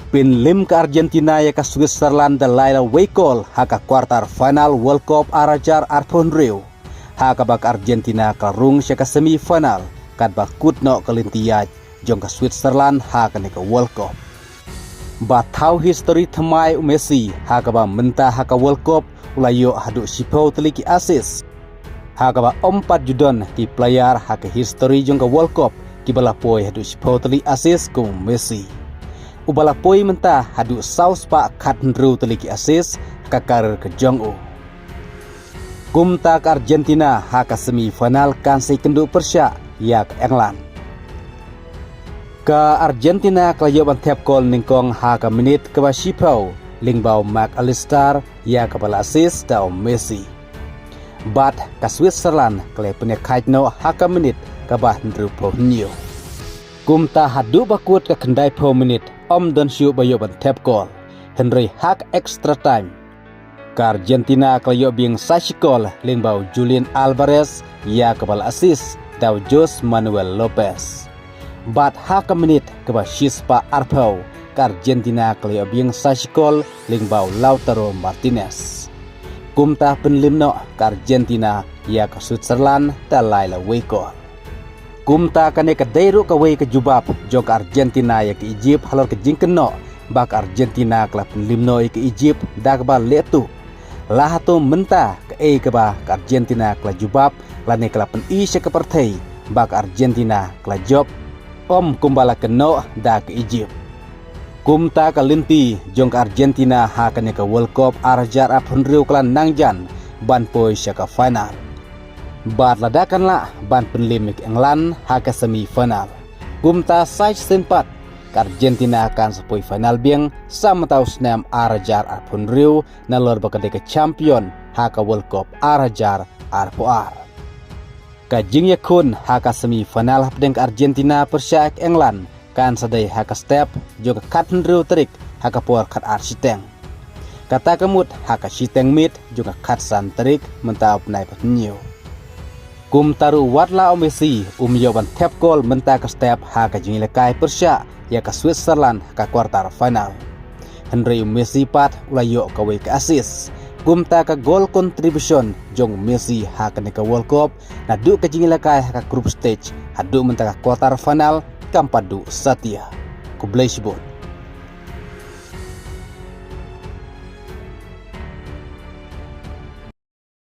Pinlim ke Argentina ya ke Switzerland dalai Weikol haka quarter final World Cup arajar arpon Rio. Haka bak Argentina karung ke semi final kat bakut no kelintiaj jong ke Switzerland haka ne ke World Cup. Batau history temai Messi haka ba mentah haka World Cup ulayo hadu sipau teliki asis. Haka ba 4 judon ki player haka history jong ke World Cup ki balapoi hadu sipau teli asis ku Messi. Ubalapoi mentah hadu saus pa kat ndru teliki asis kakar ke jong-u. Kumta ke Argentina haka semi final kan si kendu persya ya ke England. Ke Argentina kelayo bantep kol ningkong haka menit ke basipau lingbau McAllister ya ke bala asis dau Messi. Bat ke Switzerland kelai punya kaitno haka menit ke bah ndru po nyo. Kumta hadu bakut ke kendai po menit Om dan siu bayo bantep kol Henry hak extra time. Ke Argentina kelayo bing sasikol lingbau Julian Alvarez ya ke bala asis dau Jose Manuel Lopez. Bat hak menit ke basispa arpau ke Argentina kelayo bing sasikol lingbau Lautaro Martinez. Kumta penlimno ke Argentina ya ke Switzerland dalai Weikol. Kumta kane ke dairu ke wei ke jubab jong ke Argentina ya ke Egypt halor ke jingkeno bak Argentina kelap limno ke Egypt dak ba letu lahatu menta ke ke ba ke Argentina kela jubab lane kelap i se ke pertai bak Argentina kela job om kumbala keno da ke Egypt. Kumta ke linti jong ke Argentina ha kane ke World Cup arajar apun riu kelan nangjan ban poi se ke final. Bat ladakanlah ban penlim ke England haka semi final. Kumta sai sempat ke Argentina akan sepoi final biang sama tau senam arajar arpun riu nalor bakade ke champion haka World Cup arajar arpoar. Kajing yakun haka semi final hapdeng ke Argentina persya ke England kan sadai haka step juga katun riu terik haka por kat arsiteng. Kata kemut haka siteng mit juga kat san terik mentau penai patnyo. Kumtaru watla o Messi yo bantep kol menta ke step haka jingi lekai persya ya ke Switzerland haka quarter final. Henry Messi pat ulayo ke wei ke asis. Kumta ke goal contribution jong Messi haka ne ke World Cup nadu ke jingi lekai haka group stage hadu menta ke quarter final kampadu Satya. Kublai sibut.